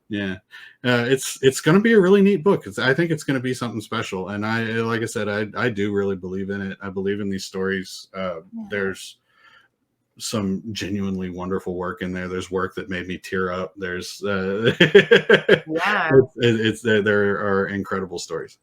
Yeah, it's going to be a really neat book. I think it's going to be something special, and like I said, I do really believe in it. I believe in these stories. Yeah. There's some genuinely wonderful work in there. There's work that made me tear up. There's Yeah. there are incredible stories.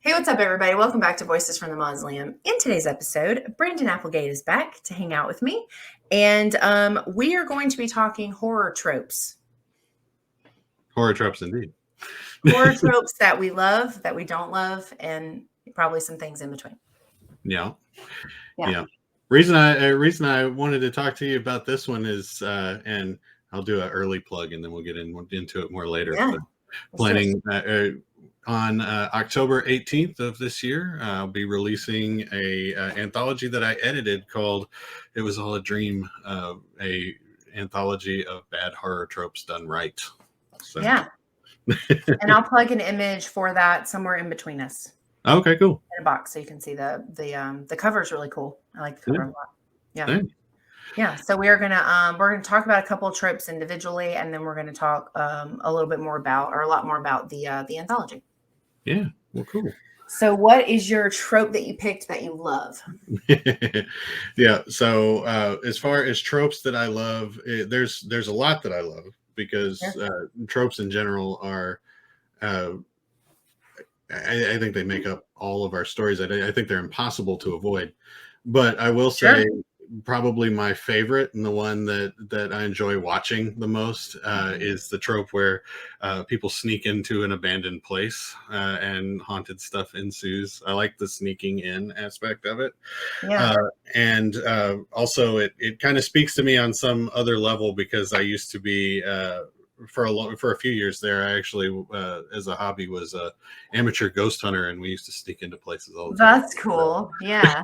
Hey, what's up, everybody? Welcome back to Voices from the Mausoleum. In today's episode, Brandon Applegate is back to hang out with me, and we are going to be talking horror tropes. Horror tropes, indeed. Horror tropes that we love, that we don't love, and probably some things in between. Yeah. Reason I wanted to talk to you about this one is, and I'll do an early plug, and then we'll get into it more later. Yeah, planning on October 18th of this year, I'll be releasing a anthology that I edited called "It Was All a Dream," a anthology of bad horror tropes done right. So. Yeah, and I'll plug an image for that somewhere in between us. Okay, cool. In a box, so you can see the cover is really cool. I like the cover a lot. Yeah. Thanks. Yeah, so we're gonna talk about a couple of tropes individually, and then we're gonna talk a little bit more about, or a lot more about the anthology. Yeah, well, cool. So, what is your trope that you picked that you love? Yeah, so as far as tropes that I love, there's a lot that I love because tropes in general are. I think they make up all of our stories. I think they're impossible to avoid, but I will say probably my favorite and the one that I enjoy watching the most is the trope where people sneak into an abandoned place and haunted stuff ensues. I like the sneaking in aspect of it. Yeah. And also it kind of speaks to me on some other level because I used to be for a few years there, I actually, as a hobby, was a amateur ghost hunter, and we used to sneak into places all the time. That's cool. Yeah,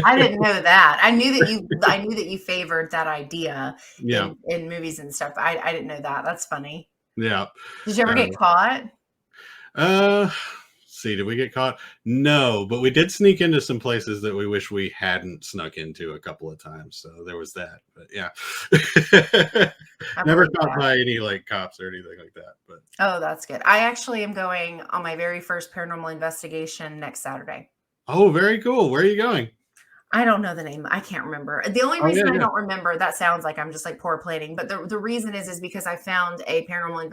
I didn't know that. I knew that you favored that idea in movies and stuff. I didn't know that. That's funny. Yeah. Did you ever get caught? See, did we get caught? No, but we did sneak into some places that we wish we hadn't snuck into a couple of times. So there was that. But yeah, never caught by any like cops or anything like that. But oh, that's good. I actually am going on my very first paranormal investigation next Saturday. Oh, very cool. Where are you going? I don't know the name. I can't remember. The only reason I don't remember, that sounds like I'm just like poor planning, but the reason is because I found a paranormal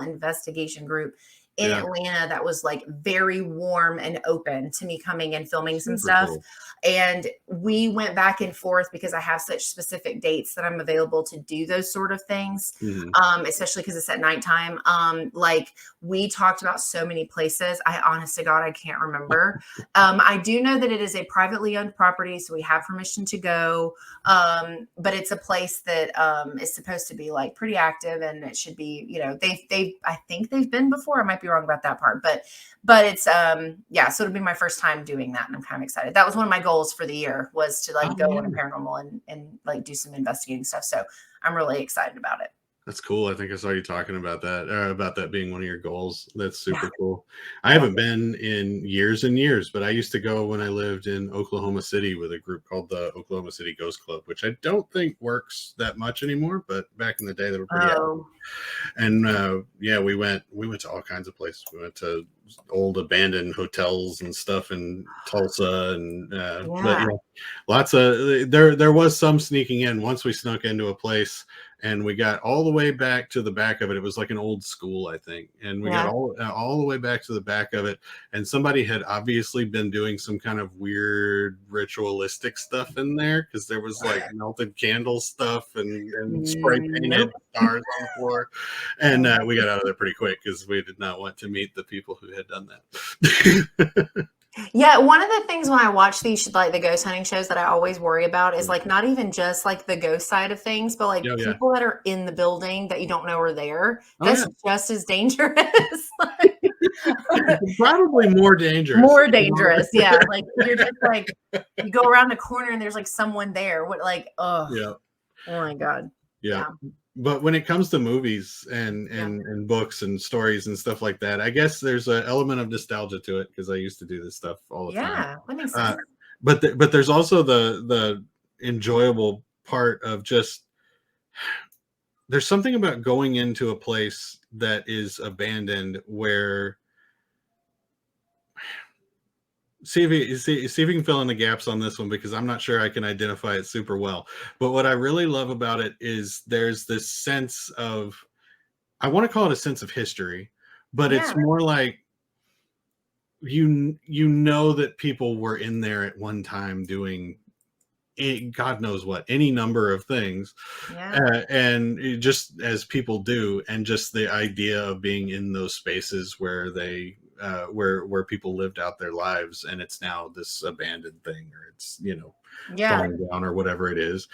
investigation group in Atlanta that was like very warm and open to me coming and filming some stuff. Cool. And we went back and forth because I have such specific dates that I'm available to do those sort of things. Mm-hmm. Especially because it's at nighttime. Like we talked about so many places. I honest to God, I can't remember. I do know that it is a privately owned property, so we have permission to go. But it's a place that is supposed to be like pretty active, and it should be, you know, I think they've been before. I might be wrong about that part, but it's so it'll be my first time doing that, and I'm kind of excited. That was one of my goals for the year, was to like go on a paranormal and like do some investigating stuff. So I'm really excited about it. That's cool. I think I saw you talking about that being one of your goals. That's super cool. I haven't been in years and years, but I used to go when I lived in Oklahoma City with a group called the Oklahoma City Ghost Club, which I don't think works that much anymore, but back in the day they were pretty active. And we went to all kinds of places. We went to old abandoned hotels and stuff in Tulsa, and lots of there was some sneaking in. Once we snuck into a place and we got all the way back to the back of it. It was like an old school, I think. And we got all the way back to the back of it. And somebody had obviously been doing some kind of weird ritualistic stuff in there, because there was like melted candle stuff and spray painted stars on the floor. And we got out of there pretty quick because we did not want to meet the people who had done that. Yeah, one of the things when I watch these, like the ghost hunting shows, that I always worry about is like not even just like the ghost side of things, but like people that are in the building that you don't know are there. That's just as dangerous. Probably more dangerous. More dangerous. Yeah. Like you're just like, you go around the corner and there's like someone there. What, like, oh, Yeah. oh my God. Yeah. Yeah. But when it comes to movies Yeah. and books and stories and stuff like that, I guess there's an element of nostalgia to it because I used to do this stuff all the time. Yeah. That makes Uh, sense. but there's also the enjoyable part of just there's something about going into a place that is abandoned where see if you can fill in the gaps on this one because I'm not sure I can identify it super well. But what I really love about it is there's this sense of I want to call it a sense of history, but Yeah. it's more like you know that people were in there at one time doing God knows what, any number of things, Yeah. and just as people do, and just the idea of being in those spaces where they where people lived out their lives, and it's now this abandoned thing, or it's Yeah. falling down or whatever it is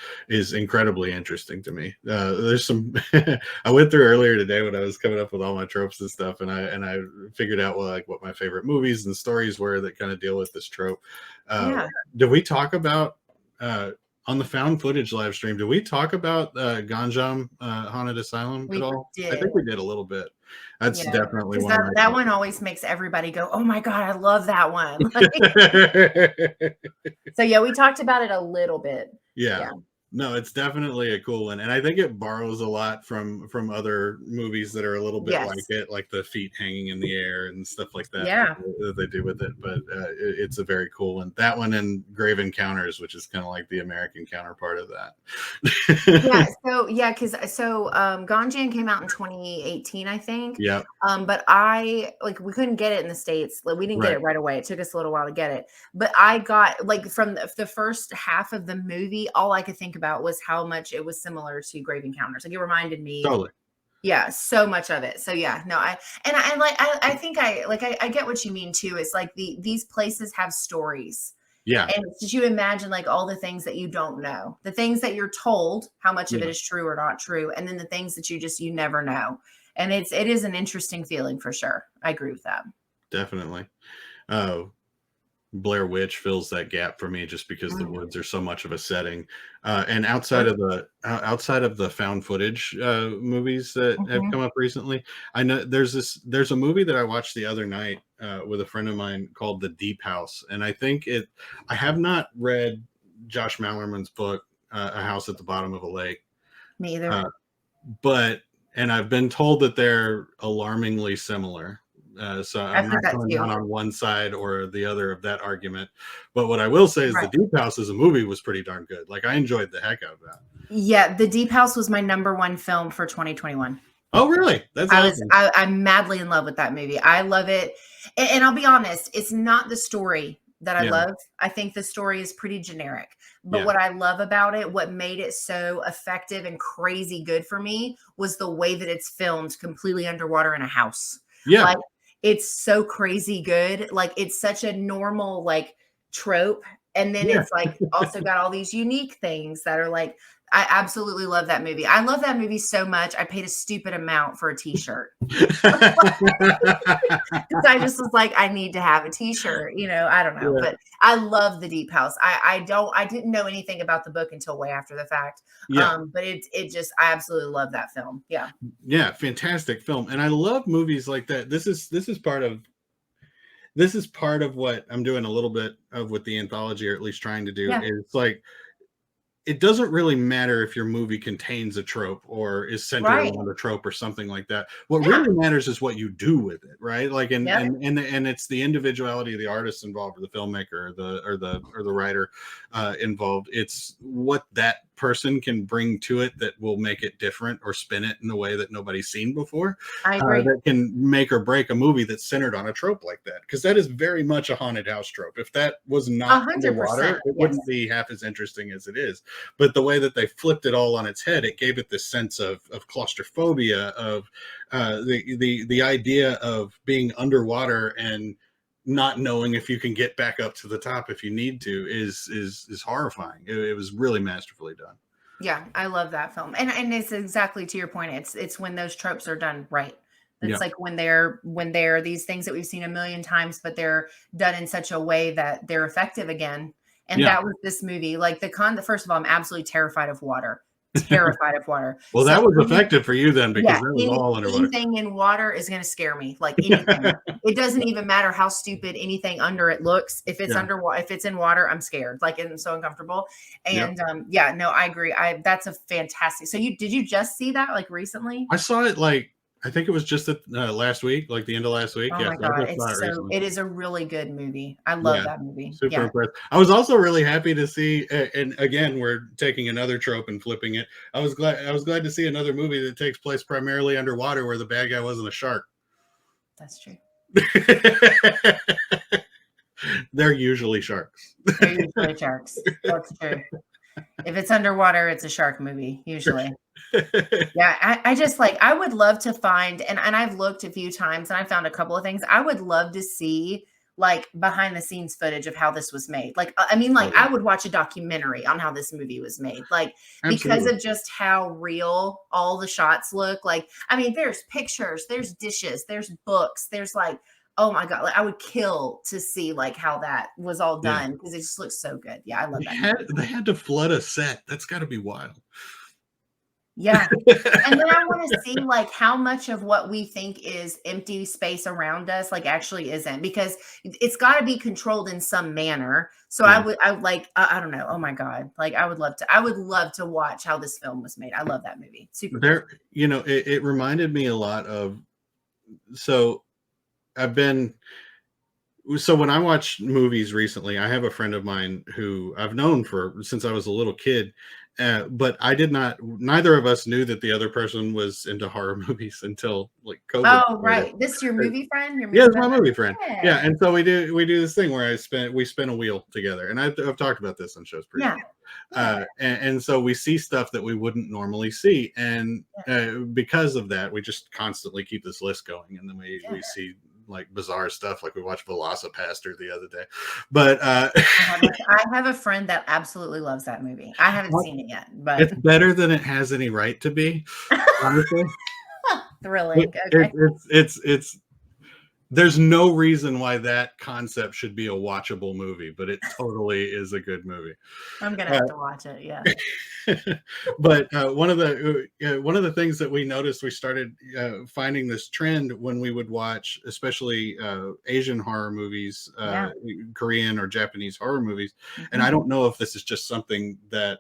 incredibly interesting to me. There's some I went through earlier today when I was coming up with all my tropes and stuff, and I figured out what my favorite movies and stories were that kind of deal with this trope. Yeah. Did we talk about on the found footage live stream? Did we talk about Ganjam Haunted Asylum We at all? I did. think we did a little bit. That's Yeah. definitely Because one of my that one always makes everybody go, oh my God, I love that one. Like, so yeah, we talked about it a little bit. Yeah. No, it's definitely a cool one, and I think it borrows a lot from other movies that are a little bit Yes. like it, like the feet hanging in the air and stuff like that. Yeah. That they do with it, but it's a very cool one. That one and Grave Encounters, which is kind of like the American counterpart of that. Yeah. So yeah, because Ganjan came out in 2018, I think. Yeah. But we couldn't get it in the States. Like we didn't get Right. it right away. It took us a little while to get it. But I got like from the first half of the movie, all I could think about was how much it was similar to Grave Encounters. Like it reminded me. Totally. Yeah, so much of it. So yeah, no, I think I get what you mean too. It's like these places have stories. Yeah. And did you imagine like all the things that you don't know, the things that you're told, how much of it Yeah. is true or not true, and then the things that you never know. And it is an interesting feeling for sure. I agree with that. Definitely. Blair Witch fills that gap for me just because the woods are so much of a setting, and outside of the found footage movies that have come up recently, I know there's a movie that I watched the other night with a friend of mine called The Deep House, and I have not read Josh Mallerman's book A House at the Bottom of a Lake. Me either. And I've been told that they're alarmingly similar. So I'm not coming down on one side or the other of that argument. But what I will say is The Deep House as a movie was pretty darn good. Like I enjoyed the heck out of that. Yeah, The Deep House was my #1 film for 2021. Oh, really? That's awesome. I'm madly in love with that movie. I love it. And I'll be honest, it's not the story that I love. I think the story is pretty generic. But what I love about it, what made it so effective and crazy good for me was the way that it's filmed completely underwater in a house. Yeah. Like, it's so crazy good. Like it's such a normal like trope. And then it's like also got all these unique things that are like, I absolutely love that movie. I love that movie so much. I paid a stupid amount for a t-shirt. I just was like, I need to have a t-shirt, I don't know, but I love The Deep House. I didn't know anything about the book until way after the fact. But I absolutely love that film. Yeah. Yeah. Fantastic film. And I love movies like that. This is part of what I'm doing a little bit of with the anthology, or at least trying to do. It's like, it doesn't really matter if your movie contains a trope or is centered around a trope or something like that. What really matters is what you do with it, right? Like, and it's the individuality of the artist involved, or the filmmaker, or the writer involved. It's what that person can bring to it that will make it different or spin it in a way that nobody's seen before. I agree. That can make or break a movie that's centered on a trope like that, because that is very much a haunted house trope. If that was not 100%, underwater, it wouldn't be half as interesting as it is. But the way that they flipped it all on its head, it gave it this sense of claustrophobia, of the idea of being underwater and not knowing if you can get back up to the top if you need to is horrifying. It was really masterfully done. Yeah, I love that film, and it's exactly to your point. It's when those tropes are done right. It's like when they're these things that we've seen a million times, but they're done in such a way that they're effective again. And that was this movie. Like first of all, I'm absolutely terrified of water. Terrified of water. Well, So that was effective for you then, because that was all underwater. Anything in water is going to scare me. Like anything. It doesn't even matter how stupid anything under it looks. If it's underwater, if it's in water, I'm scared. Like I'm so uncomfortable. And no, I agree. That's a fantastic. So did you just see that like recently? I saw it like, I think it was just last week, like the end of last week. Oh my God. It is a really good movie. I love that movie. Super impressed. I was also really happy to see, and again, we're taking another trope and flipping it. I was glad to see another movie that takes place primarily underwater where the bad guy wasn't a shark. That's true. They're usually sharks. They're usually sharks. That's true. If it's underwater, it's a shark movie, usually. Yeah, I just I would love to find, and I've looked a few times and I found a couple of things. I would love to see like behind the scenes footage of how this was made. Like, I mean, like I would watch a documentary on how this movie was made, like because of just how real all the shots look. Like, I mean, there's pictures, there's dishes, there's books, there's like, oh my God, like I would kill to see like how that was all done because it just looks so good. Yeah, I love that. They had to flood a set. That's got to be wild. Yeah. And then I want to see like how much of what we think is empty space around us like actually isn't, because it's got to be controlled in some manner. So I would like, I don't know. Oh my God. Like I would love to watch how this film was made. I love that movie. Super there, cool. You know, it reminded me a lot of, so when I watch movies recently, I have a friend of mine who I've known since I was a little kid. But neither of us knew that the other person was into horror movies until like COVID. Oh, right. This is your movie friend? It's my movie friend. Yeah. And so we do this thing where we spin a wheel together. And I've talked about this on shows previously. And so we see stuff that we wouldn't normally see. And because of that, we just constantly keep this list going. And then we see like bizarre stuff, like we watched Velocipaster the other day. But I have a friend that absolutely loves that movie. I haven't seen it yet, but it's better than it has any right to be, honestly. Thrilling. Okay. It's there's no reason why that concept should be a watchable movie, but it totally is a good movie. I'm gonna have to watch it. Yeah. But one of the things that we noticed, we started finding this trend when we would watch, especially Asian horror movies, Korean or Japanese horror movies. Mm-hmm. And I don't know if this is just something that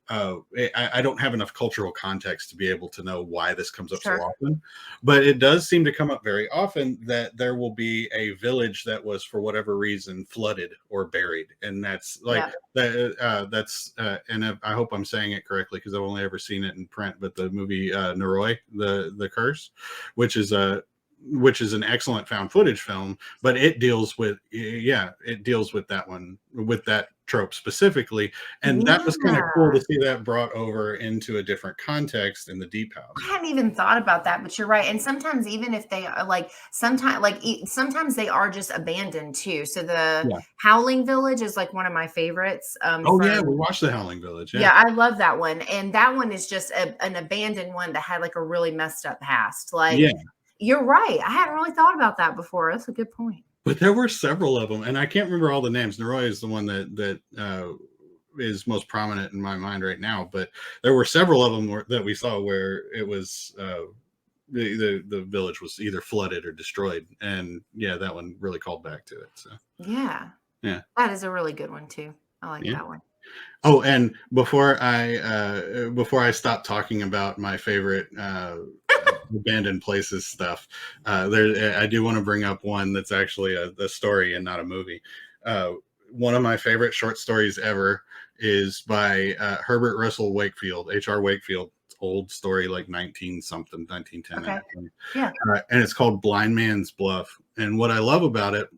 I don't have enough cultural context to be able to know why this comes up so often, but it does seem to come up very often that there will be a village that was for whatever reason flooded or buried, and that's like and I hope I'm saying it correctly because I've only ever seen it in print, but the movie Noroi, the Curse, which is an excellent found footage film, but it deals with that one, with that trope specifically, and that was kind of cool to see that brought over into a different context in the Deep House. I hadn't even thought about that, but you're right. And sometimes even if they are sometimes they are just abandoned too. So the Howling Village is like one of my favorites. We watched the Howling Village. Yeah, I love that one, and that one is just an abandoned one that had like a really messed up past. Like, you're right. I hadn't really thought about that before. That's a good point. But there were several of them, and I can't remember all the names. Noroi is the one that is most prominent in my mind right now. But there were several of them that we saw where it was the village was either flooded or destroyed, and that one really called back to it. So yeah, that is a really good one too. I like that one. Oh, and before I stop talking about my favorite abandoned places stuff, I do want to bring up one that's actually a story and not a movie. One of my favorite short stories ever is by Herbert Russell Wakefield, H.R. Wakefield. Old story, like 1910. Okay. And it's called Blind Man's Bluff. And what I love about it,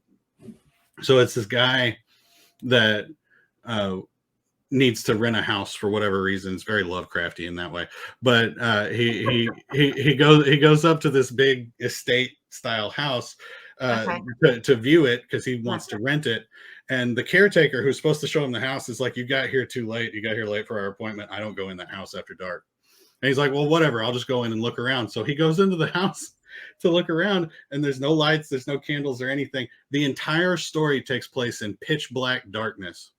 so it's this guy that needs to rent a house for whatever reason. It's very Lovecrafty in that way, but he goes up to this big estate style house to view it because he wants to rent it. And the caretaker who's supposed to show him the house is like, "You got here too late. You got here late for our appointment. I don't go in that house after dark." And he's like, "Well, whatever. I'll just go in and look around." So he goes into the house, to look around, and there's no lights, there's no candles or anything. The entire story takes place in pitch black darkness.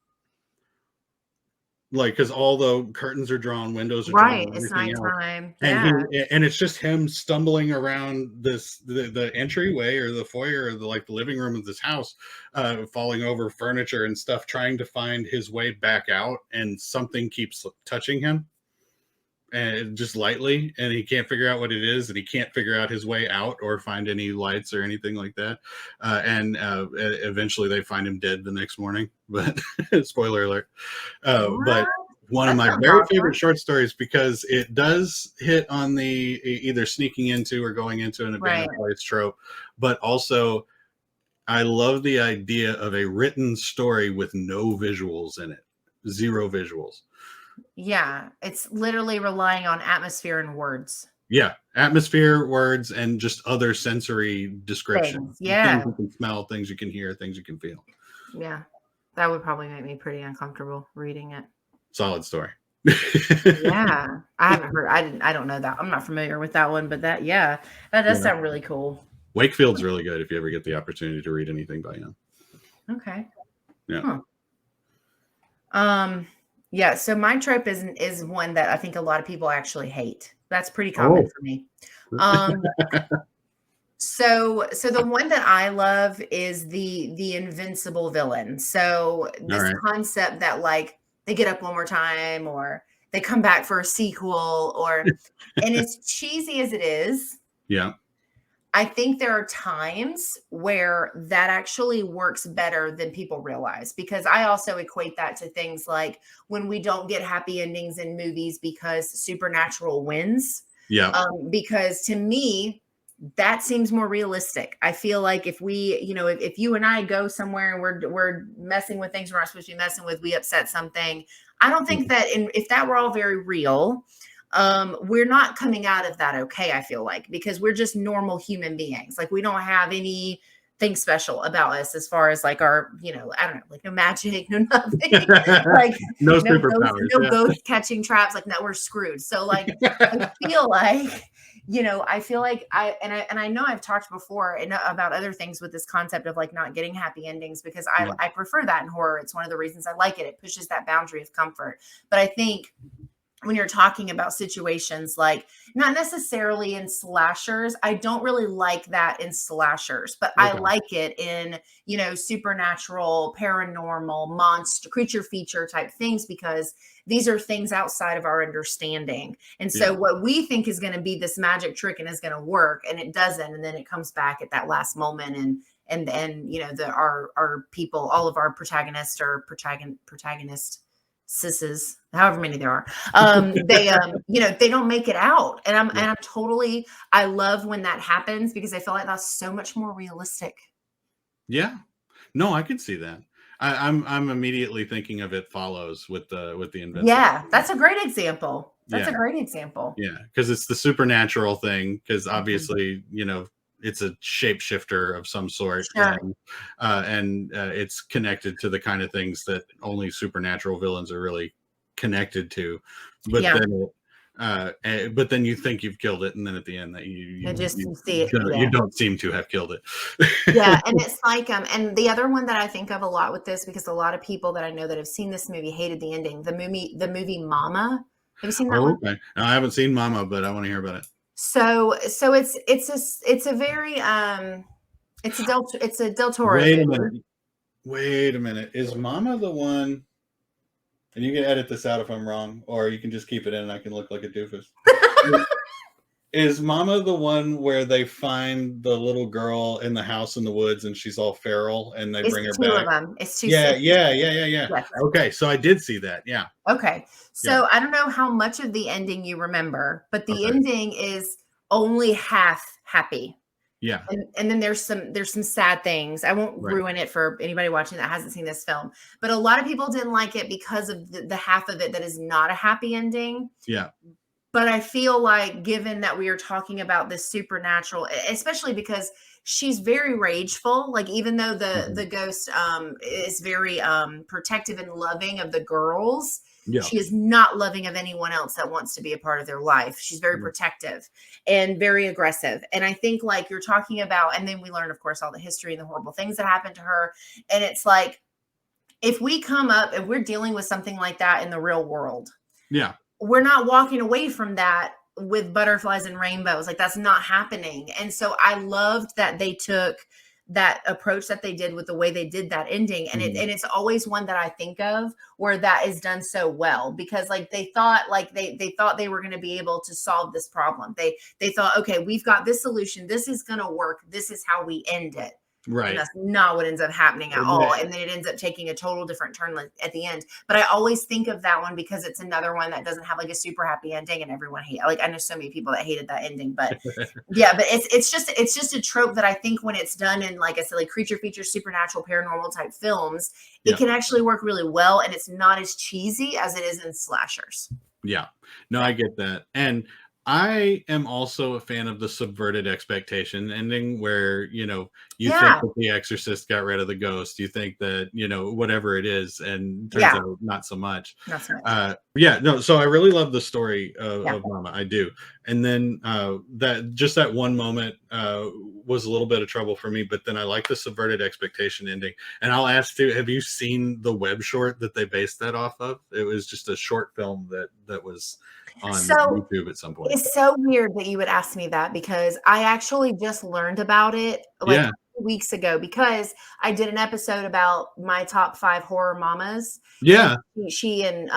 Like, because all the curtains are drawn, windows are drawn, Right. and It's everything else. nighttime. And Yeah. and it's just him stumbling around the entryway or the foyer or the living room of this house, falling over furniture and stuff, trying to find his way back out, and something keeps touching him, and just lightly, and he can't figure out what it is, and he can't figure out his way out or find any lights or anything like that. And eventually they find him dead the next morning, but spoiler alert. But one of my very favorite short stories, because it does hit on the either sneaking into or going into an abandoned place trope, but also I love the idea of a written story with no visuals in it, 0 visuals. Yeah, it's literally relying on atmosphere and words. Yeah, atmosphere, words, and just other sensory descriptions. Yeah. Things you can smell, things you can hear, things you can feel. Yeah, that would probably make me pretty uncomfortable reading it. Solid story. Yeah, I haven't heard. I don't know that. I'm not familiar with that one, but that does sound really cool. Wakefield's really good if you ever get the opportunity to read anything by him. Okay. Yeah. Yeah, so my trope is one that I think a lot of people actually hate. That's pretty common for me. So the one that I love is the invincible villain. So this concept that they get up one more time, or they come back for a sequel, or and as cheesy as it is, yeah, I think there are times where that actually works better than people realize, because I also equate that to things like when we don't get happy endings in movies because supernatural wins. Yeah. Because to me, that seems more realistic. I feel like if we, if you and I go somewhere and we're messing with things we're not supposed to be messing with, we upset something. I don't think that if that were all very real, we're not coming out of that okay, I feel like, because we're just normal human beings. Like, we don't have anything special about us as far as our, I don't know, no magic, no nothing, no superpowers, no ghost catching traps. No, we're screwed. So I feel like, I know I've talked before about other things with this concept of not getting happy endings, because I prefer that in horror. It's one of the reasons I like it. It pushes that boundary of comfort. But I think when you're talking about situations not necessarily in slashers, I don't really like that in slashers, but I like it in, supernatural, paranormal, monster, creature feature type things, because these are things outside of our understanding. And so what we think is going to be this magic trick and is going to work, and it doesn't. And then it comes back at that last moment. And our people, all of our protagonists or protagonist sisses, however many there are, they don't make it out. And I love when that happens, because I feel like that's so much more realistic. Yeah, no, I could see that. I'm immediately thinking of It Follows with the Invincible. Yeah, that's a great example. A great example. Yeah, because it's the supernatural thing, because obviously, it's a shapeshifter of some sort, and it's connected to the kind of things that only supernatural villains are really connected to. But then you think you've killed it, and then at the end that you see it. You don't seem to have killed it. Yeah, and it's and the other one that I think of a lot with this, because a lot of people that I know that have seen this movie hated the ending. The movie Mama. Have you seen that one? Okay. No, I haven't seen Mama, but I want to hear about it. So it's a very it's a Del Toro. Wait a minute. Is Mama the one? And you can edit this out if I'm wrong, or you can just keep it in and I can look like a doofus. Is Mama the one where they find the little girl in the house in the woods and she's all feral and they bring her back? It's two of them. It's two. Yeah. Yes. Okay, so I did see that. Yeah. Okay, so I don't know how much of the ending you remember, but the ending is only half happy. Yeah. And then there's some sad things. I won't ruin it for anybody watching that hasn't seen this film, but a lot of people didn't like it because of the half of it that is not a happy ending. Yeah. But I feel like, given that we are talking about this supernatural, especially because she's very rageful. Like, even though the ghost is very protective and loving of the girls, she is not loving of anyone else that wants to be a part of their life. She's very protective and very aggressive. And I think, like you're talking about, and then we learn, of course, all the history and the horrible things that happened to her. And it's like, if we come up and we're dealing with something like that in the real world, we're not walking away from that with butterflies and rainbows. Like, that's not happening. And so I loved that they took that approach that they did with the way they did that ending. And it's always one that I think of where that is done so well, because like they thought they were going to be able to solve this problem. They thought, okay, we've got this solution. This is going to work. This is how we end it. Right. And that's not what ends up happening at all. And then it ends up taking a total different turn at the end. But I always think of that one because it's another one that doesn't have like a super happy ending, and everyone hates. Like, I know so many people that hated that ending, but yeah, but it's just a trope that I think when it's done in, like I said, like creature features, supernatural, paranormal type films, it can actually work really well, and it's not as cheesy as it is in slashers. Yeah, no, I get that. And I am also a fan of the subverted expectation ending where, you know, you think that the exorcist got rid of the ghost. You think that, you know, whatever it is, and turns out not so much. Not so much. So I really love the story of Mama. I do. And then that one moment was a little bit of trouble for me, but then I like the subverted expectation ending. And I'll ask you, have you seen the web short that they based that off of? It was just a short film that was on YouTube at some point. It's so weird that you would ask me that, because I actually just learned about it like 2 weeks ago, because I did an episode about my top 5 horror mamas. Yeah. And she and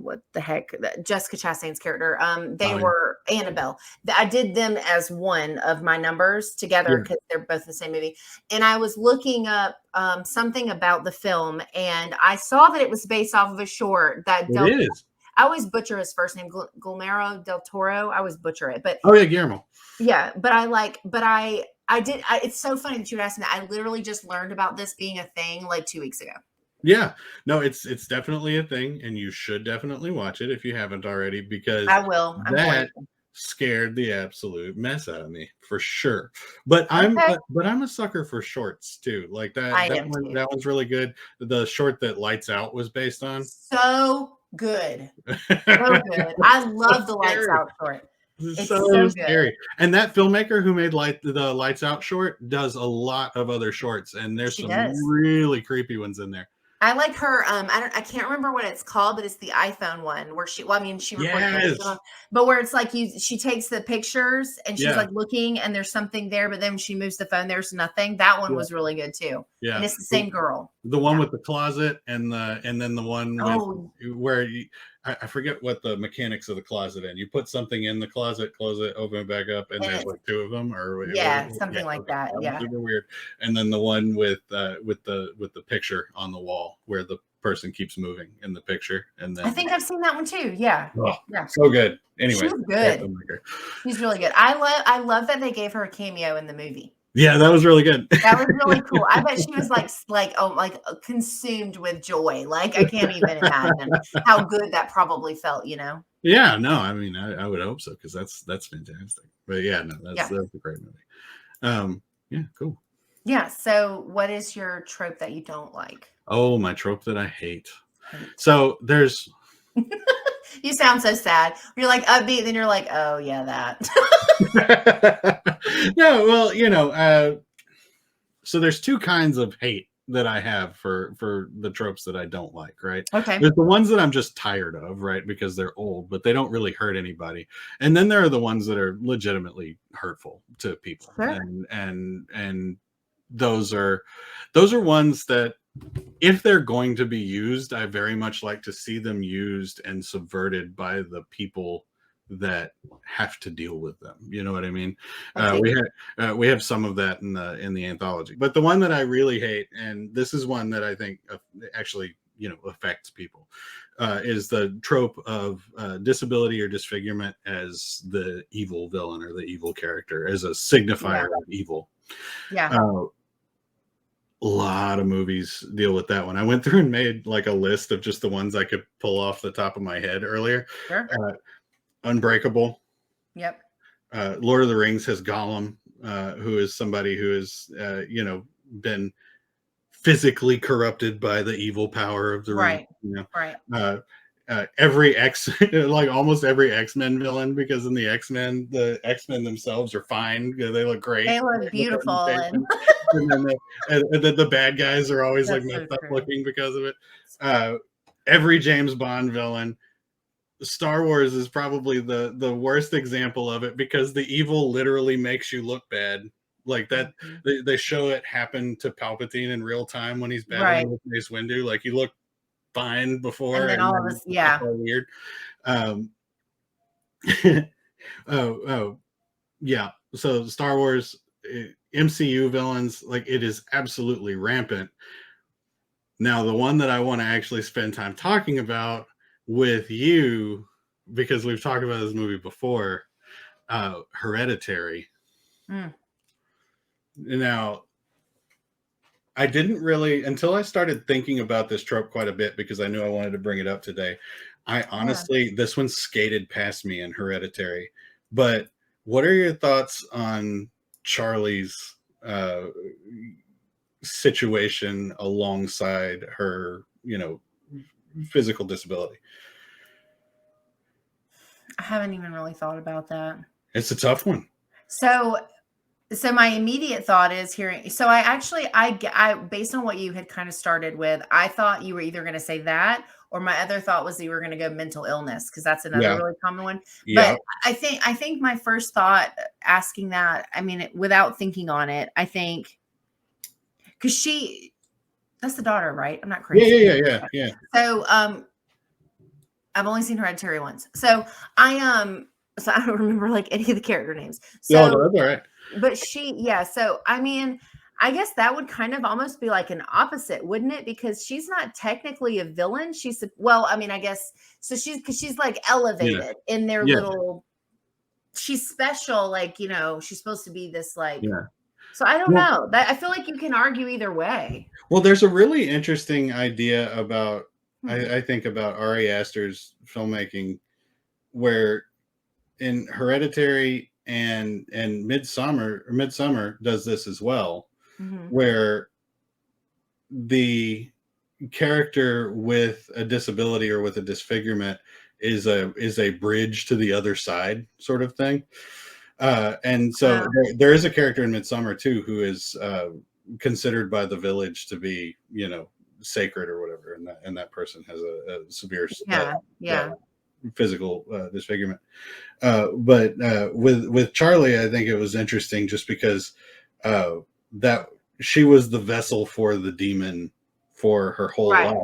what the heck, Jessica Chastain's character, they were Annabelle. I did them as one of my numbers together because they're both the same movie. And I was looking up something about the film, and I saw that it was based off of a short that I always butcher his first name, Guillermo del Toro. I always butcher it, but Guillermo. Yeah, but it's so funny that you would ask me that. I literally just learned about this being a thing like 2 weeks ago. Yeah, no, it's definitely a thing, and you should definitely watch it if you haven't already, because I will. That scared the absolute mess out of me for sure. But I'm a sucker for shorts too. Like that one's really good. The short that Lights Out was based on. So good. So good. I love the Lights Out short. It's so scary. And that filmmaker who made the Lights Out short does a lot of other shorts, and there's some really creepy ones in there. I like her. I can't remember what it's called, but it's the iPhone one where she recorded but where it's like she takes the pictures and she's like looking, and there's something there, but then when she moves the phone, there's nothing. That one was really good too. Yeah. And it's the same girl. The one with the closet and then the one where I forget what the mechanics of the closet in. You put something in the closet, close it, open it back up, and there's like 2 of them, or something like that. Yeah, super weird. And then the one with the picture on the wall where the person keeps moving in the picture. And then I think I've seen that one too. Yeah, so good. Anyway, she's good. She's really good. I love that they gave her a cameo in the movie. Yeah, that was really good. That was really cool. I bet she was like consumed with joy. Like, I can't even imagine how good that probably felt, you know? Yeah, no, I mean, I would hope so, because that's fantastic. But yeah, no, that's a great movie. Yeah, cool. Yeah, so what is your trope that you don't like? Oh, my trope that I hate. So there's... You sound so sad. You're like upbeat, then you're like, oh yeah, that. No, well, you know, so there's 2 kinds of hate that I have for the tropes that I don't like, right? Okay. There's the ones that I'm just tired of, right? Because they're old, but they don't really hurt anybody. And then there are the ones that are legitimately hurtful to people. Sure. And those are ones that, if they're going to be used, I very much like to see them used and subverted by the people that have to deal with them. You know what I mean? Okay. We have some of that in the anthology, but the one that I really hate, and this is one that I think actually, you know, affects people, is the trope of disability or disfigurement as the evil villain or the evil character, as a signifier of evil. Yeah. A lot of movies deal with that one. I went through and made like a list of just the ones I could pull off the top of my head earlier. Sure. Unbreakable. Yep. Lord of the Rings has Gollum. who is somebody who has been physically corrupted by the evil power of the ring. Right. Right. Every like almost every X-Men villain, because in the X-Men themselves are fine. They look great. They look beautiful, and then the bad guys are always like messed up looking because of it. Every James Bond villain. Star Wars is probably the worst example of it, because the evil literally makes you look bad. Like that, they show it happen to Palpatine in real time when he's battling with Mace Windu. Like, he looked fine before, and then all of us, weird. Yeah. So Star Wars MCU villains, like, it is absolutely rampant. Now, the one that I want to actually spend time talking about with you, because we've talked about this movie before, Hereditary. Now, I didn't really, until I started thinking about this trope quite a bit, because I knew I wanted to bring it up today. I honestly, this one skated past me in Hereditary. But what are your thoughts on Charlie's situation alongside her, physical disability? I haven't even really thought about that. It's a tough one. So my immediate thought is hearing. So I based on what you had kind of started with, I thought you were either going to say that, or my other thought was that you were going to go mental illness, because that's another really common one. Yeah. But I think my first thought asking that, I mean, without thinking on it, I think, because that's the daughter, right? I'm not crazy. Yeah. So I've only seen Hereditary once, so I don't remember like any of the character names. So no, that's all right. But so I mean, I guess that would kind of almost be like an opposite, wouldn't it? Because she's not technically a villain. I guess so. She's like elevated in their little. She's special, like, she's supposed to be this like. Yeah. So I don't know. I feel like you can argue either way. Well, there's a really interesting idea about I think about Ari Aster's filmmaking, where in Hereditary and Midsummer does this as well, where the character with a disability or with a disfigurement is a bridge to the other side, sort of thing. And so there is a character in Midsummer too who is considered by the village to be, sacred or whatever, and that person has a severe physical disfigurement. But with Charlie, I think it was interesting just because that she was the vessel for the demon for her whole life,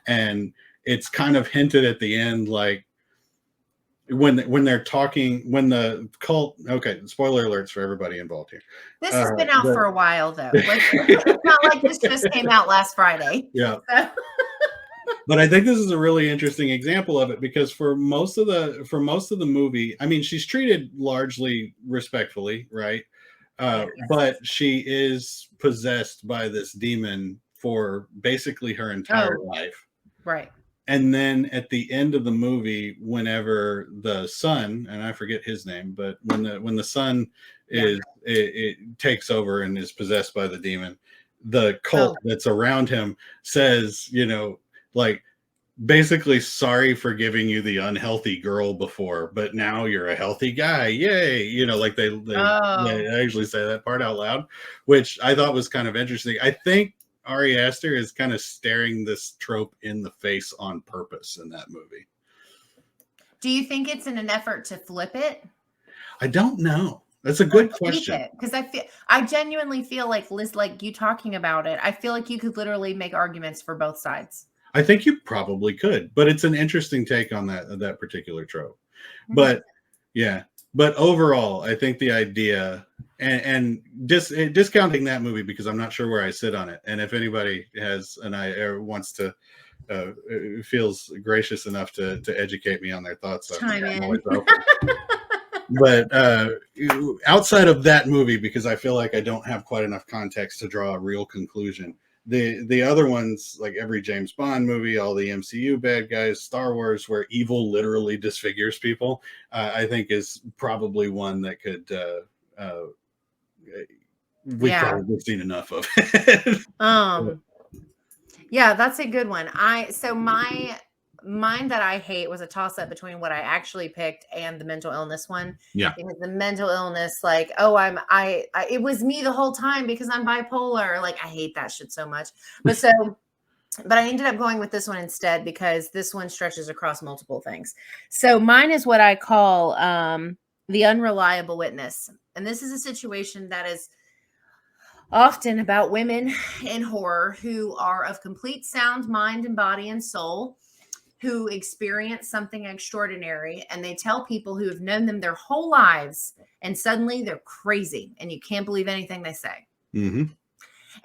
and it's kind of hinted at the end, like when they're talking, when the cult. Okay, spoiler alerts for everybody involved here. This has been out for a while, though. Like, it's not like this just came out last Friday. Yeah. So. But I think this is a really interesting example of it, because for most of the movie, I mean, she's treated largely respectfully, right? But she is possessed by this demon for basically her entire life. Right. And then at the end of the movie, whenever the son, and I forget his name, but when the son it takes over and is possessed by the demon, the cult that's around him says, like, basically, sorry for giving you the unhealthy girl before, but now you're a healthy guy. Yay. Like they actually say that part out loud, which I thought was kind of interesting. I think Ari Aster is kind of staring this trope in the face on purpose in that movie. Do you think it's in an effort to flip it? I don't know. That's a good question. Because I genuinely feel like, Liz, like you talking about it, I feel like you could literally make arguments for both sides. I think you probably could, but it's an interesting take on that particular trope. But but overall, I think the idea and discounting that movie, because I'm not sure where I sit on it, and if anybody has wants to feels gracious enough to educate me on their thoughts, I'm always open. But outside of that movie, because I feel like I don't have quite enough context to draw a real conclusion. The other ones, like every James Bond movie, all the MCU bad guys, Star Wars, where evil literally disfigures people, I think is probably one that could we've probably seen enough of it. Yeah, that's a good one. Mine that I hate was a toss up between what I actually picked and the mental illness one. Yeah. Because the mental illness, like, it was me the whole time because I'm bipolar. Like, I hate that shit so much. But I ended up going with this one instead because this one stretches across multiple things. So mine is what I call the Unreliable Witness. And this is a situation that is often about women in horror who are of complete sound mind and body and soul, who experience something extraordinary, and they tell people who have known them their whole lives, and suddenly they're crazy and you can't believe anything they say. Mm-hmm.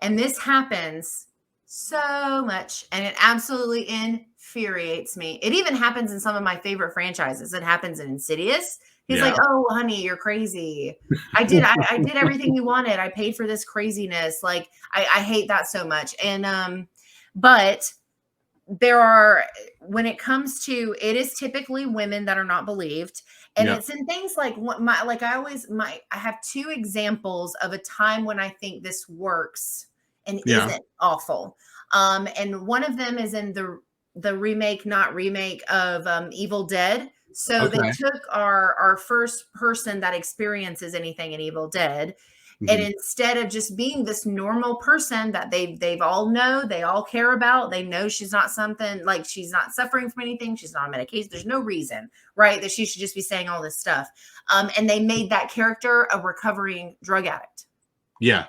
And this happens so much, and it absolutely infuriates me. It even happens in some of my favorite franchises. It happens in Insidious. He's like, "Oh, honey, you're crazy. I did everything you wanted. I paid for this craziness." Like, I hate that so much. And but there are, when it comes to, it is typically women that are not believed, and it's in things like I have two examples of a time when I think this works and isn't awful. And one of them is in the remake, not remake, of Evil Dead. So they took our first person that experiences anything in Evil Dead, and instead of just being this normal person that they've all know, they all care about, they know she's not something, like, she's not suffering from anything, she's not on medication, there's no reason, right, that she should just be saying all this stuff. And they made that character a recovering drug addict. Yeah.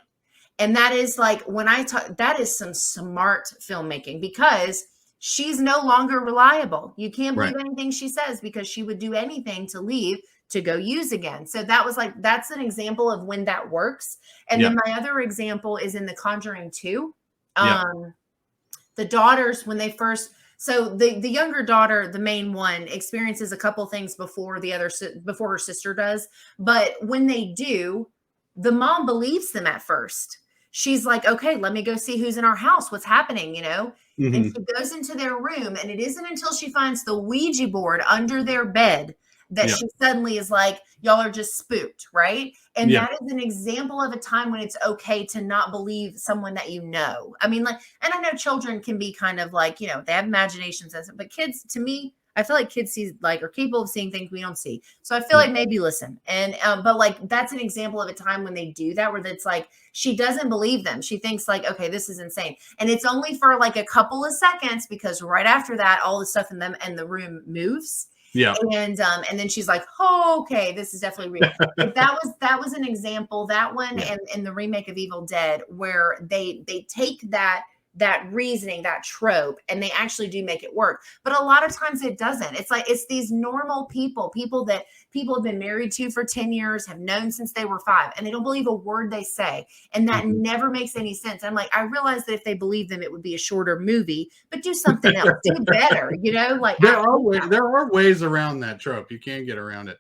And that is like, when I talk, that is some smart filmmaking, because she's no longer reliable. You can't believe anything she says because she would do anything to leave to go use again. So that was like, that's an example of when that works. And then my other example is in The Conjuring 2. The daughters, when they first, so the younger daughter, the main one, experiences a couple things before before her sister does. But when they do, the mom believes them at first. She's like, "Okay, let me go see who's in our house. What's happening?" And she goes into their room, and it isn't until she finds the Ouija board under their bed that she suddenly is like, "Y'all are just spooked," right? And that is an example of a time when it's okay to not believe someone that you know. I mean, like, and I know children can be kind of like, they have imaginations, but kids, to me, I feel like kids are capable of seeing things we don't see. So I feel like maybe listen. And, but like, that's an example of a time when they do that, where it's like, she doesn't believe them. She thinks like, okay, this is insane. And it's only for like a couple of seconds, because right after that, all the stuff in the room moves. Yeah. And then she's like, "Oh, okay, this is definitely real." But that was an example, that one, and the remake of Evil Dead, where they take that reasoning, that trope, and they actually do make it work. But a lot of times it doesn't. It's like, it's these normal people that people have been married to for 10 years, have known since they were 5, and they don't believe a word they say. And that never makes any sense. I'm like, I realize that if they believe them, it would be a shorter movie, but do something else, do better, like, there are ways around that trope. You can't get around it.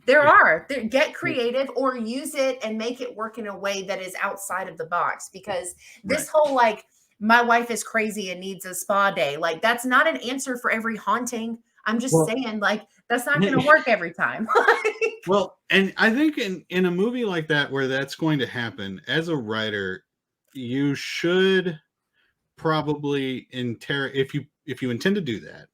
There are. Get creative, or use it and make it work in a way that is outside of the box. Because this whole, like, my wife is crazy and needs a spa day, like, that's not an answer for every haunting. I'm just saying, like, that's not going to work every time. Well, and I think in a movie like that, where that's going to happen, as a writer, you should probably if you intend to do that,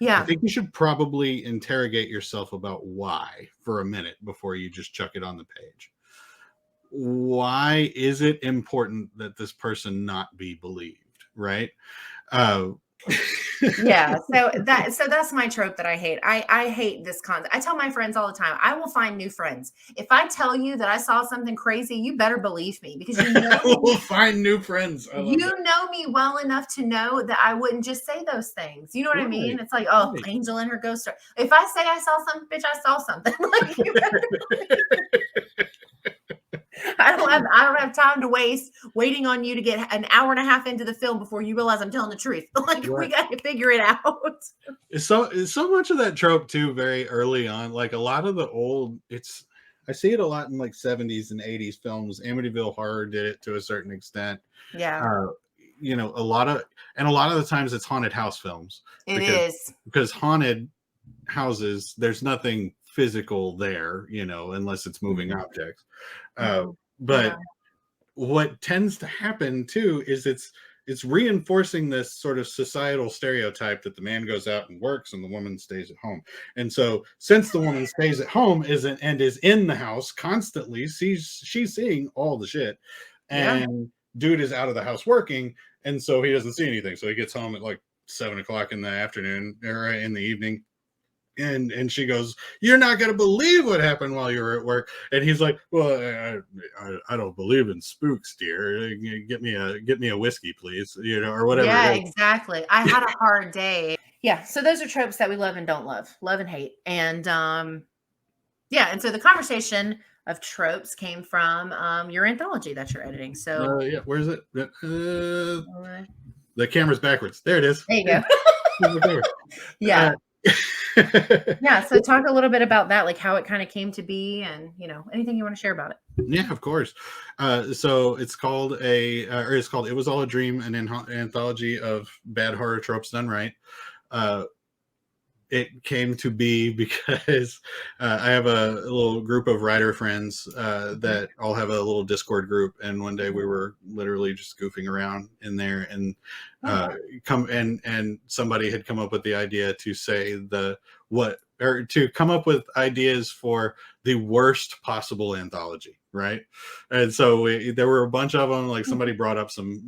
I think you should probably interrogate yourself about why for a minute before you just chuck it on the page. Why is it important that this person not be believed? Right. So that's my trope that I hate. I hate this concept. I tell my friends all the time, I will find new friends. If I tell you that I saw something crazy, you better believe me, because you know we'll find new friends. You know me well enough to know that I wouldn't just say those things. You know what I mean? It's like, oh, Angel and her ghost story. If I say I saw something, bitch, I saw something. Like, you I don't have time to waste waiting on you to get an hour and a half into the film before you realize I'm telling the truth. Like, we got to figure it out. So much of that trope too, very early on, like a lot of the old, I see it a lot in like 70s and 80s films. Amityville Horror did it to a certain extent. Yeah. A lot of the times it's haunted house films. Because haunted houses, there's nothing physical there, unless it's moving objects. But what tends to happen too is it's reinforcing this sort of societal stereotype that the man goes out and works and the woman stays at home. And so since the woman stays at home and is in the house constantly, she's seeing all the shit, and dude is out of the house working, and so he doesn't see anything. So he gets home at like 7 o'clock in the afternoon or in the evening, and she goes, "You're not going to believe what happened while you were at work." And he's like, "Well, I don't believe in spooks, dear. Get me a whiskey, please," or whatever. Yeah, exactly. I had a hard day. Yeah, so those are tropes that we love and don't love and hate. And and so the conversation of tropes came from your anthology that you're editing. So where is it? The camera's backwards. There it is. There you go. Yeah. So talk a little bit about that, like how it kind of came to be, and anything you want to share about it. Yeah, of course. So it's called It Was All a Dream, an anthology of bad horror tropes done right. It came to be because I have a little group of writer friends that all have a little Discord group, and one day we were literally just goofing around in there, and somebody had come up with the idea to say to come up with ideas for the worst possible anthology, right? And so there were a bunch of them. Like somebody brought up some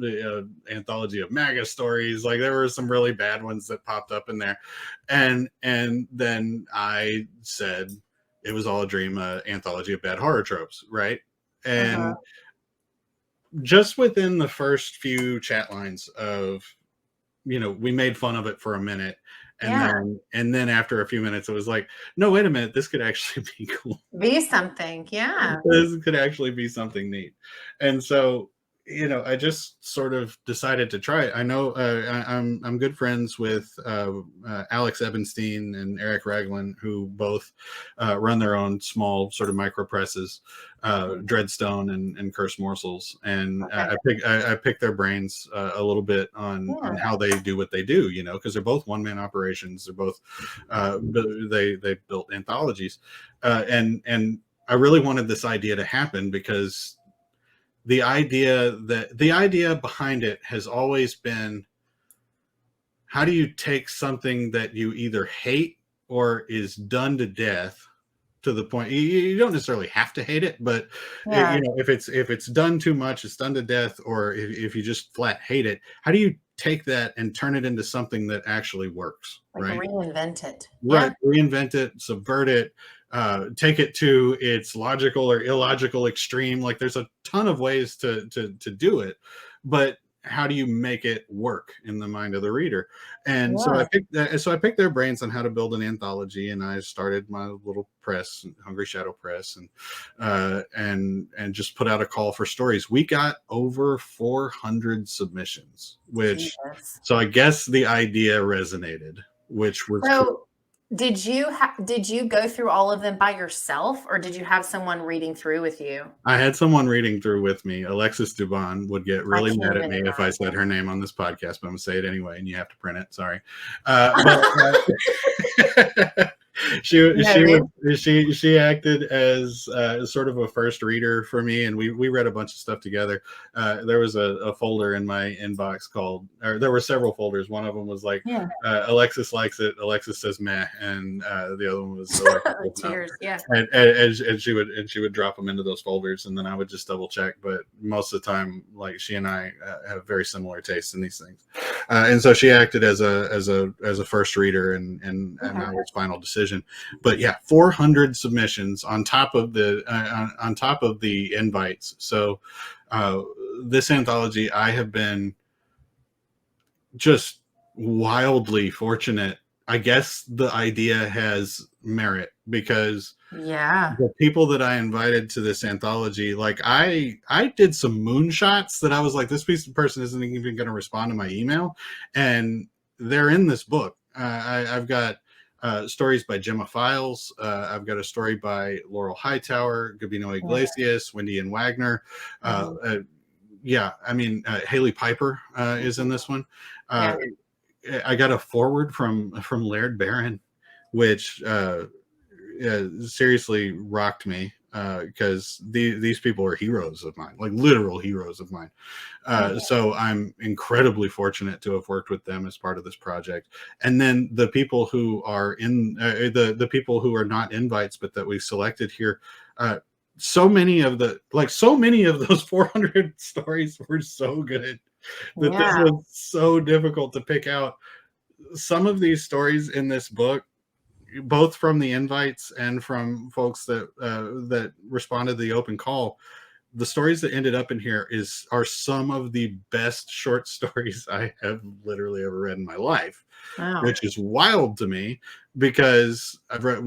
anthology of MAGA stories. Like there were some really bad ones that popped up in there, and then I said It Was All a Dream, anthology of bad horror tropes, right? And just within the first few chat lines of, we made fun of it for a minute. And then after a few minutes, it was like, no, wait a minute, this could actually be cool. Be something. Yeah. This could actually be something neat. And so, I just sort of decided to try it. I know I'm good friends with Alex Ebenstein and Eric Raglan, who both run their own small sort of micro presses, Dreadstone and Curse Morsels. And I picked their brains a little bit on how they do what they do, because they're both one-man operations. They're both they built anthologies, and I really wanted this idea to happen because the idea behind it has always been, how do you take something that you either hate or is done to death to the point you don't necessarily have to hate it, but if it's done too much, it's done to death, or if you just flat hate it, how do you take that and turn it into something that actually works? Right? Reinvent it. Right. Reinvent it, subvert it, take it to its logical or illogical extreme. Like there's a ton of ways to do it, but how do you make it work in the mind of the reader? And so I picked their brains on how to build an anthology, and I started my little press, Hungry Shadow Press, and just put out a call for stories. We got over 400 submissions, so I guess the idea resonated, which was cool. Did you go through all of them by yourself, or did you have someone reading through with you? I had someone reading through with me. Alexis Dubon would get really mad at me if I said her name on this podcast, but I'm gonna say it anyway, and you have to print it. Sorry. She acted as sort of a first reader for me, and we read a bunch of stuff together. There was a folder in my inbox there were several folders. One of them was like, Alexis likes it, Alexis says meh, and the other one was cheers. Yeah. And she would drop them into those folders, and then I would just double check. But most of the time, like, she and I have very similar tastes in these things, and so she acted as a first reader and I was final decision. But 400 submissions on top of the invites. So this anthology, I have been just wildly fortunate. I guess the idea has merit because the people that I invited to this anthology, like I did some moonshots that I was like, this person isn't even going to respond to my email, and they're in this book. I've got stories by Gemma Files. I've got a story by Laurel Hightower, Gabino Iglesias, Wendy and Wagner. Haley Piper is in this one. I got a foreword from Laird Barron, which seriously rocked me. because these people are heroes of mine, like literal heroes of mine. So I'm incredibly fortunate to have worked with them as part of this project. And then the people who are in the people who are not invites, but that we've selected here, so many of those 400 stories were so good that this was so difficult to pick out. Some of these stories in this book, both from the invites and from folks that responded to the open call, the stories that ended up in here are some of the best short stories I have literally ever read in my life. Wow. Which is wild to me, because I've read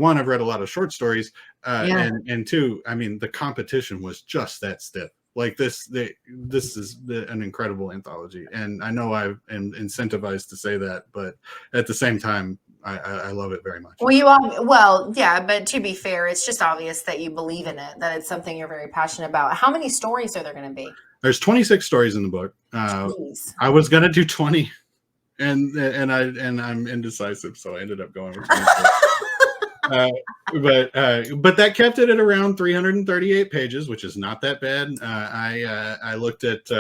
a lot of short stories, and two, I mean, the competition was just that stiff. Like this is an incredible anthology, and I know I'm incentivized to say that, but at the same time, I love it very much. Well, yeah, but to be fair, it's just obvious that you believe in it, that it's something you're very passionate about. How many stories are there going to be? There's 26 stories in the book. I was going to do 20, and I'm indecisive, so I ended up going with 26. But that kept it at around 338 pages, which is not that bad. I looked at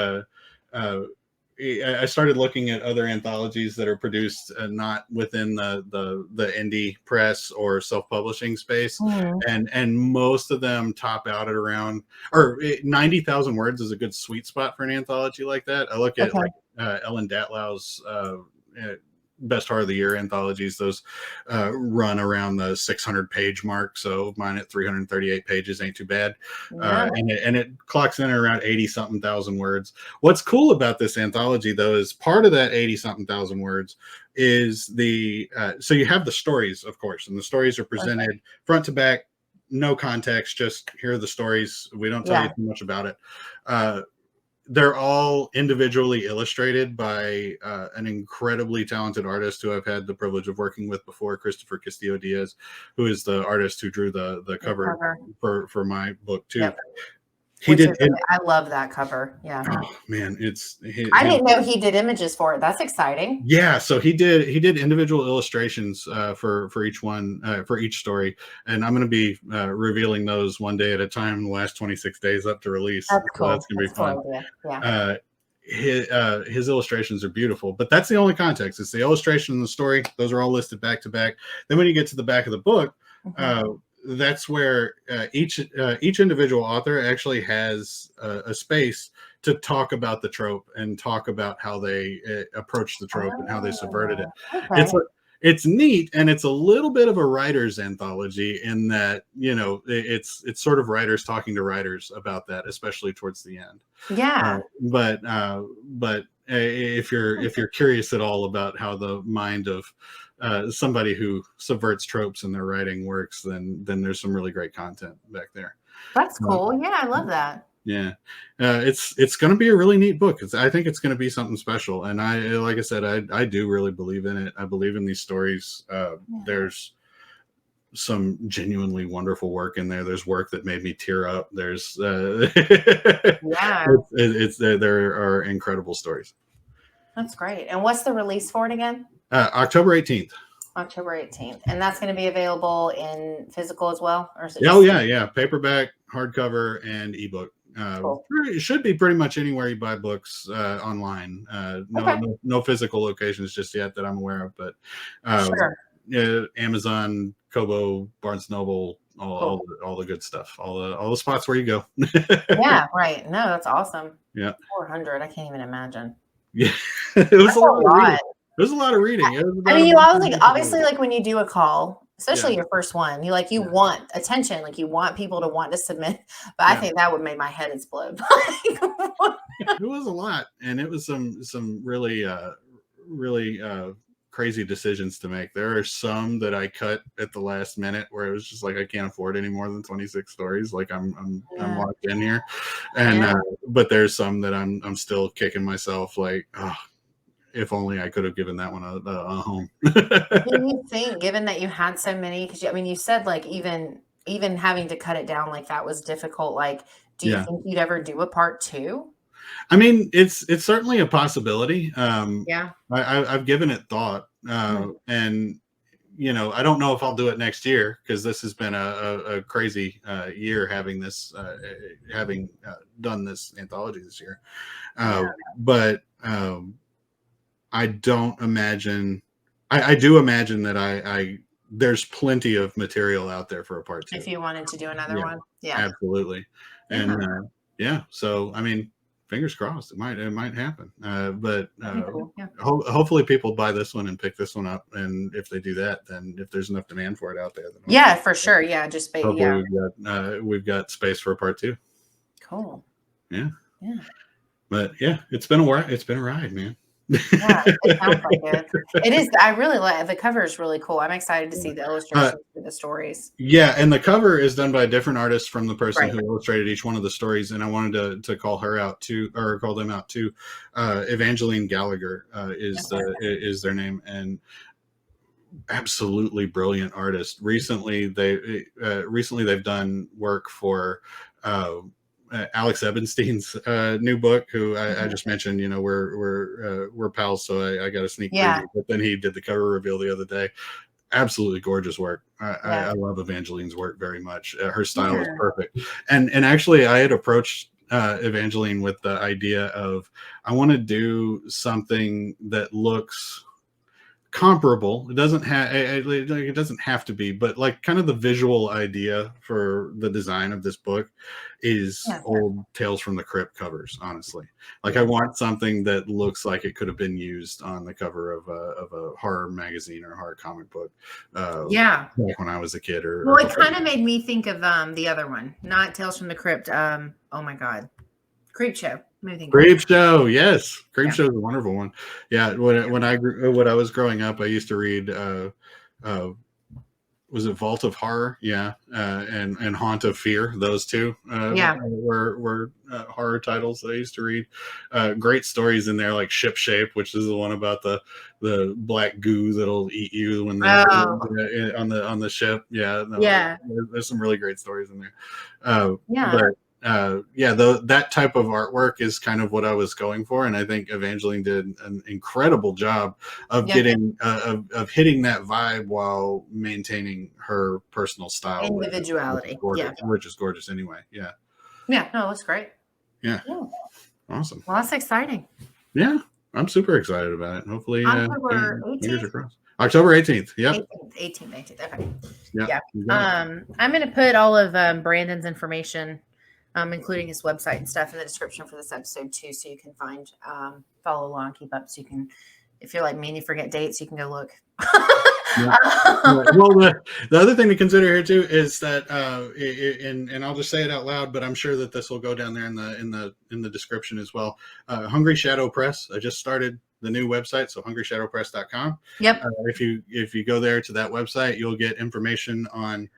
I started looking at other anthologies that are produced not within the indie press or self-publishing space, and most of them top out at around 90,000 words is a good sweet spot for an anthology like that. I look at Ellen Datlow's best horror of the year anthologies. Those run around the 600 page mark, so mine at 338 pages ain't too bad. And it clocks in at around 80 something thousand words. What's cool about this anthology, though, is part of that 80 something thousand words is so you have the stories, of course, and the stories are presented front to back, no context, just here are the stories. We don't tell you too much about it. They're all individually illustrated by an incredibly talented artist who I've had the privilege of working with before, Christopher Castillo-Diaz, who is the artist who drew the cover for my book too. Yep. I love that cover. Yeah. Oh man, I didn't know he did images for it. That's exciting. Yeah, so he did individual illustrations for each one, for each story, and I'm going to be revealing those one day at a time in the last 26 days up to release. That's cool. So that's going to be fun. Cool. Yeah. His illustrations are beautiful, but that's the only context. It's the illustration and the story. Those are all listed back to back. Then when you get to the back of the book, that's where each individual author actually has a space to talk about the trope and talk about how they approach the trope and how they subverted it. Okay. It's neat, and it's a little bit of a writer's anthology in that, you know, it's sort of writers talking to writers about that, especially towards the end. Yeah. But if you're curious at all about how the mind of somebody who subverts tropes in their writing works, then there's some really great content back there. That's cool. Yeah, I love that. Yeah, it's going to be a really neat book. I think it's going to be something special, and like I said, I do really believe in it. I believe in these stories. There's some genuinely wonderful work in there. There's work that made me tear up. There's there are incredible stories. That's great. And what's the release for it again? October 18th. October 18th. And that's going to be available in physical as well? Or is it yeah. Paperback, hardcover, and ebook. Cool. It should be pretty much anywhere you buy books online. No physical locations just yet that I'm aware of, but Amazon, Kobo, Barnes Noble, all the good stuff, all the spots where you go. Yeah, right. No, that's awesome. Yeah, 400. I can't even imagine. Yeah, it was a lot. There's a lot of reading. I mean, obviously, like when you do a call, especially your first one, you want attention, like you want people to want to submit. But I think that would make my head explode. It was a lot, and it was some really crazy decisions to make. There are some that I cut at the last minute where it was just like I can't afford any more than 26 stories. Like I'm locked in here, and but there's some that I'm still kicking myself like, oh, if only I could have given that one a home. Do you think, given that you had so many, because I mean, you said like even having to cut it down like that was difficult. Like, do you think you'd ever do a part 2? I mean, it's certainly a possibility. I've given it thought, and you know, I don't know if I'll do it next year because this has been a crazy year having this, having done this anthology this year. But I don't imagine, I do imagine that there's plenty of material out there for a part 2. If you wanted to do another one. Yeah. Absolutely. And so, I mean, fingers crossed, it might happen. But Cool. Yeah. hopefully people buy this one and pick this one up. And if they do that, then if there's enough demand for it out there, then for sure. Yeah. Just hopefully we've got space for a part 2. Cool. Yeah. Yeah. But yeah, it's been a ride, man. Yeah, it sounds like it. It is. I really like the cover. Is really cool. I'm excited to see the illustrations for the stories. Yeah, and the cover is done by a different artist from the person who illustrated each one of the stories, and I wanted to call her out too, or call them out too. Evangeline Gallagher is their name, and absolutely brilliant artist. Recently they've done work for Alex Ebenstein's new book, who I just mentioned. You know, we're pals, so I got a sneak preview. But then he did the cover reveal the other day. Absolutely gorgeous work. I love Evangeline's work very much. Her style is perfect. And actually, I had approached Evangeline with the idea of, I want to do something that looks comparable. It doesn't have to be, but like kind of the visual idea for the design of this book is old Tales from the Crypt covers. Honestly, like I want something that looks like it could have been used on the cover of a horror magazine or a horror comic book. Like when I was a kid. Well, it kind of made me think of the other one, not Tales from the Crypt. Oh my God, Creep Show. Creep Show, yes. Creep Show is a wonderful one. Yeah, when I was growing up, I used to read was it Vault of Horror? Yeah, and Haunt of Fear. Those two were horror titles that I used to read. Great stories in there, like Ship Shape, which is the one about the black goo that'll eat you when they're on the ship. There's some really great stories in there. But that type of artwork is kind of what I was going for, and I think Evangeline did an incredible job of getting of hitting that vibe while maintaining her personal style, individuality, which is gorgeous anyway. No, that's great. Awesome. Well, that's exciting. I'm super excited about it. Hopefully October 18th. October 18th. 18th. Okay. I'm going to put all of Brandon's information, including his website and stuff, in the description for this episode too, so you can find, follow along, keep up, so you can, if you're like me and you forget dates, you can go look. Well, the other thing to consider here too is that, and I'll just say it out loud, but I'm sure that this will go down there in the description as well. Hungry Shadow Press. I just started the new website, so hungryshadowpress.com. If you go there to that website, you'll get information on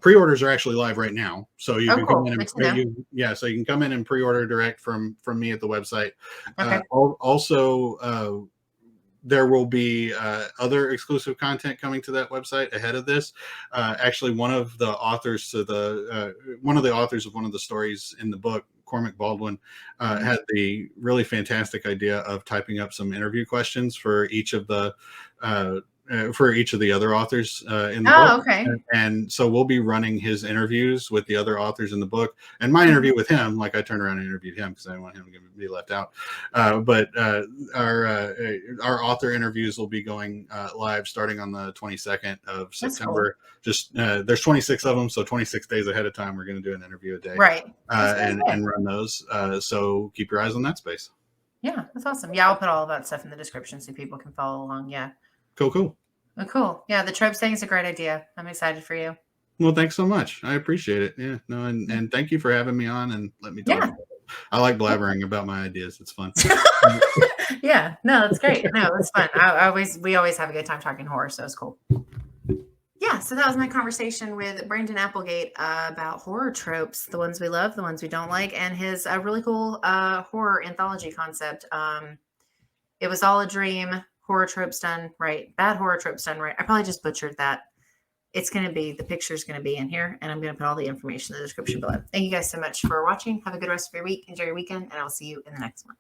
pre-orders are actually live right now, so you can come in and so you can come in and pre-order direct from me at the website. Also, there will be other exclusive content coming to that website ahead of this. Actually, one of the authors of one of the stories in the book, Cormac Baldwin, had the really fantastic idea of typing up some interview questions for each of the other authors in the book. And so we'll be running his interviews with the other authors in the book, and my interview with him. Like I turned around and interviewed him because I didn't want him to be left out. But our author interviews will be going live starting on the 22nd of September. Cool. Just there's 26 of them, so 26 days ahead of time, we're going to do an interview a day, and run those. So keep your eyes on that space. Yeah, that's awesome. Yeah, I'll put all of that stuff in the description so people can follow along. Yeah. Cool. Oh, cool. Yeah, the Tropes thing is a great idea. I'm excited for you. Well, thanks so much. I appreciate it. Yeah, no, and thank you for having me on and let me talk. I like blabbering about my ideas. It's fun. Yeah, no, that's great. No, it's fun. We always have a good time talking horror, so it's cool. Yeah, so that was my conversation with Brandon Applegate about horror tropes, the ones we love, the ones we don't like, and his really cool horror anthology concept. It was all a dream. Horror tropes done right. Bad horror tropes done right. I probably just butchered that. It's going to be, the picture's going to be in here, and I'm going to put all the information in the description below. Thank you guys so much for watching. Have a good rest of your week. Enjoy your weekend, and I'll see you in the next one.